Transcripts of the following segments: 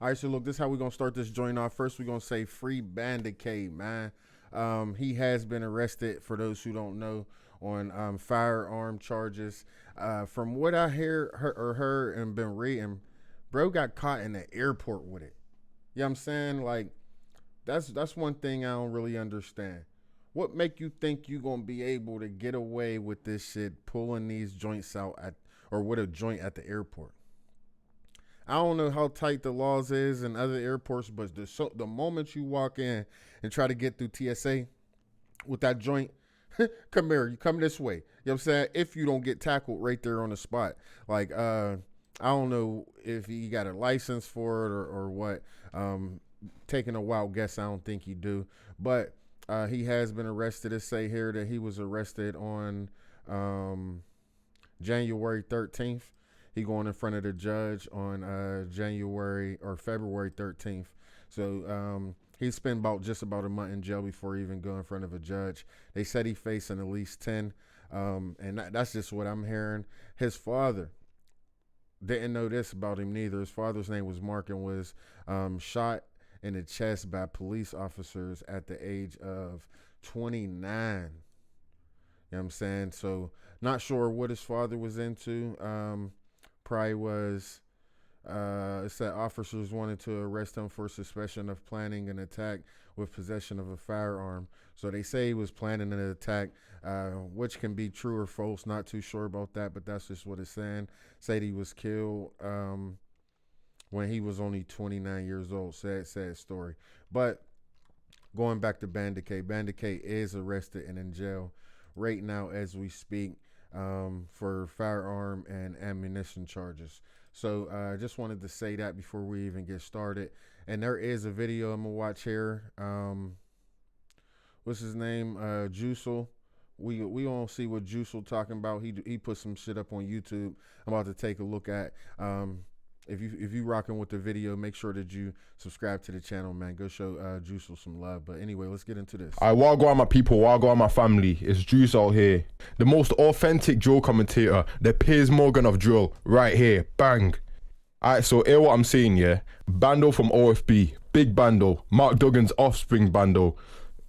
All right, so look, this is how we're gonna start this joint off. First, we're gonna say free Bandokay, man. He has been arrested, for those who don't know, on firearm charges. From what I heard and been reading, bro got caught in the airport with it. You know what I'm saying? Like, that's one thing I don't really understand. What make you think you gonna be able to get away with this shit, pulling these joints out at or with a joint at the airport? I don't know how tight the laws is in other airports, but the moment you walk in and try to get through TSA with that joint, come here, you come this way. You know what I'm saying? If you don't get tackled right there on the spot. Like, I don't know if he got a license for it or what. Taking a wild guess, I don't think he do. But he has been arrested. It say here that he was arrested on January 13th. He going in front of the judge on January or February 13th. So he spent just about a month in jail before he even go in front of a judge. They said he facing at least 10. And that's just what I'm hearing. His father didn't know this about him neither. His father's name was Mark and was shot in the chest by police officers at the age of 29. You know what I'm saying? So not sure what his father was into. Probably was, it said officers wanted to arrest him for suspicion of planning an attack with possession of a firearm. So they say he was planning an attack, which can be true or false. Not too sure about that, but that's just what it's saying. Said he was killed when he was only 29 years old. Sad story. But going back to Bandokay, Bandokay is arrested and in jail right now as we speak. For firearm and ammunition charges. So I just wanted to say that before we even get started. And there is a video I'm gonna watch here. What's his name? Juicel. We gonna see what Juicel talking about. He put some shit up on YouTube. I'm about to take a look at. If you rocking with the video, make sure that you subscribe to the channel, man. Go show Juicel some love. But anyway, let's get into this. I walk on my people, walk on my family. It's Juicel here, the most authentic drill commentator, the Piers Morgan of drill, right here. Bang. Alright, so hear what I'm saying, yeah. Bando from OFB, big Bando, Mark Duggan's offspring Bando,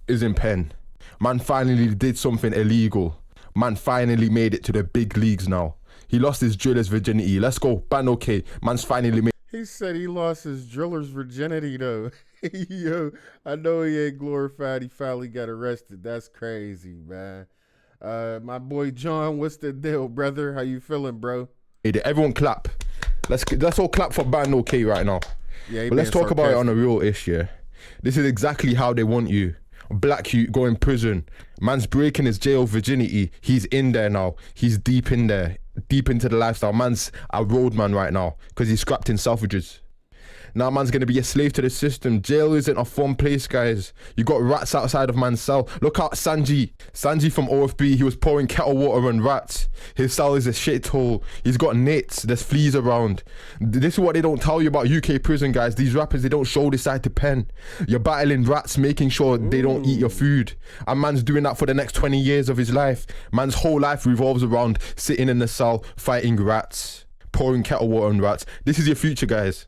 is in pen. Man finally did something illegal. Man finally made it to the big leagues now. He lost his driller's virginity. Let's go, Bandokay. Man's finally made. He said he lost his driller's virginity, though. Yo, I know he ain't glorified. He finally got arrested. That's crazy, man. My boy John, what's the deal, brother? How you feeling, bro? Hey, everyone clap. Let's all clap for Bandokay right now. Yeah, but let's talk about it on a real issue. Yeah? This is exactly how they want you. Black youth go in prison. Man's breaking his jail virginity. He's in there now. He's deep in there. Deep into the lifestyle. Man's a roadman right now because he's scrapped in Selfridges. Now man's gonna be a slave to the system. Jail isn't a fun place, guys. You got rats outside of man's cell. Look out, Sanji from OFB. He was pouring kettle water on rats. His cell is a shithole. He's got nits. There's fleas around. This is what they don't tell you about UK prison, guys. These rappers, they don't show this side to pen. You're battling rats, making sure they don't eat your food. And man's doing that for the next 20 years of his life. Man's whole life revolves around sitting in the cell, fighting rats, pouring kettle water on rats. This is your future, guys.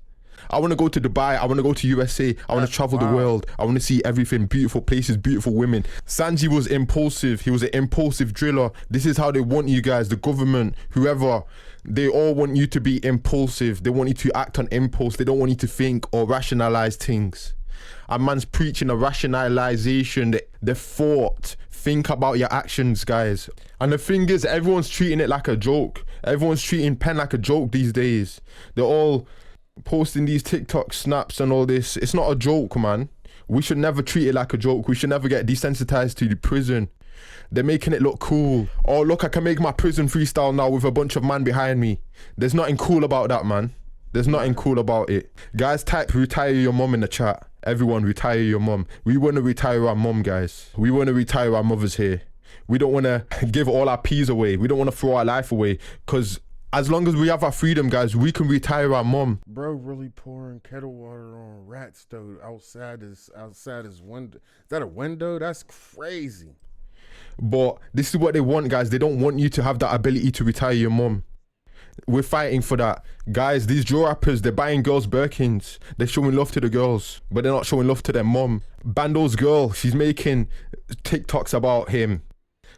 I want to go to Dubai. I want to go to USA. I want to travel the world. I want to see everything. Beautiful places, beautiful women. Sanji was impulsive. He was an impulsive driller. This is how they want you guys, the government, whoever. They all want you to be impulsive. They want you to act on impulse. They don't want you to think or rationalize things. A man's preaching a rationalization, the thought. Think about your actions, guys. And the thing is, everyone's treating it like a joke. Everyone's treating pen like a joke these days. They're all posting these TikTok snaps and all this. It's not a joke, man. We should never treat it like a joke. We should never get desensitized to the prison. They're making it look cool. Oh, look, I can make my prison freestyle now with a bunch of man behind me. There's nothing cool about that, man. There's nothing cool about it. Guys, type retire your mom in the chat. Everyone, retire your mom. We want to retire our mom, guys. We want to retire our mothers here. We don't want to give all our peas away. We don't want to throw our life away, because as long as we have our freedom, guys, we can retire our mom. Bro, really pouring kettle water on rats, though, outside his window. Is that a window? That's crazy. But this is what they want, guys. They don't want you to have that ability to retire your mom. We're fighting for that. Guys, these drill rappers, they're buying girls Birkins. They're showing love to the girls, but they're not showing love to their mom. Bando's girl, she's making TikToks about him.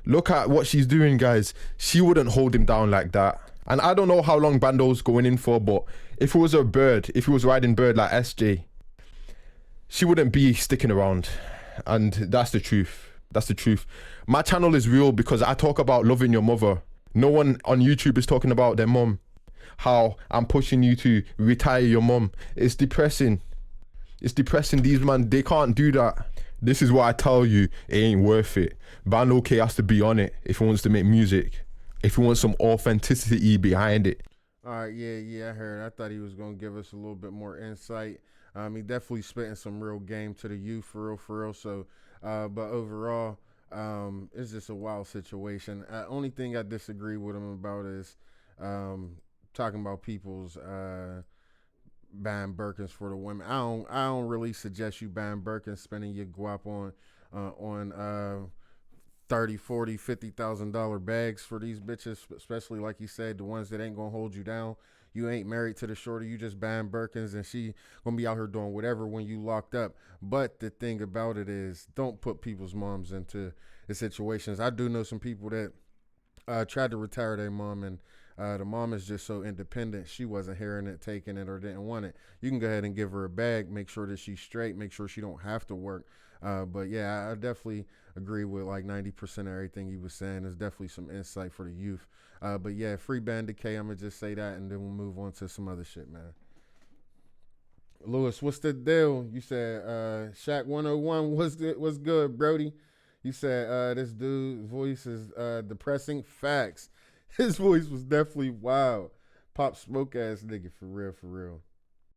Look at what she's doing, guys. She wouldn't hold him down like that. And I don't know how long Bando's going in for, but if it was a bird, if he was riding bird like SJ, she wouldn't be sticking around. And that's the truth. That's the truth. My channel is real because I talk about loving your mother. No one on YouTube is talking about their mom. How I'm pushing you to retire your mom. It's depressing. It's depressing. These man, they can't do that. This is what I tell you, it ain't worth it. Bandokay has to be on it if he wants to make music. If he wants some authenticity behind it. All right, yeah, I heard. I thought he was gonna give us a little bit more insight. He definitely spitting some real game to the youth, for real. So, but overall, it's just a wild situation. Only thing I disagree with him about is talking about people's buying Birkins for the women. I don't really suggest you buying Birkins, spending your guap on 30, 40, $50,000 bags for these bitches, especially like you said, the ones that ain't gonna hold you down. You ain't married to the shorty, you just buying Birkins, and she gonna be out here doing whatever when you locked up. But the thing about it is, don't put people's moms into the situations. I do know some people that tried to retire their mom, and the mom is just so independent. She wasn't hearing it, taking it, or didn't want it. You can go ahead and give her a bag, make sure that she's straight, make sure she don't have to work. But yeah, I definitely agree with like 90% of everything he was saying. There's definitely some insight for the youth. But yeah, free Bandokay. I'm gonna just say that, and then we'll move on to some other shit, man. Lewis, what's the deal? You said Shaq 101. What's good, Brody? You said this dude's voice is depressing. Facts. His voice was definitely wild. Pop Smoke ass nigga, for real.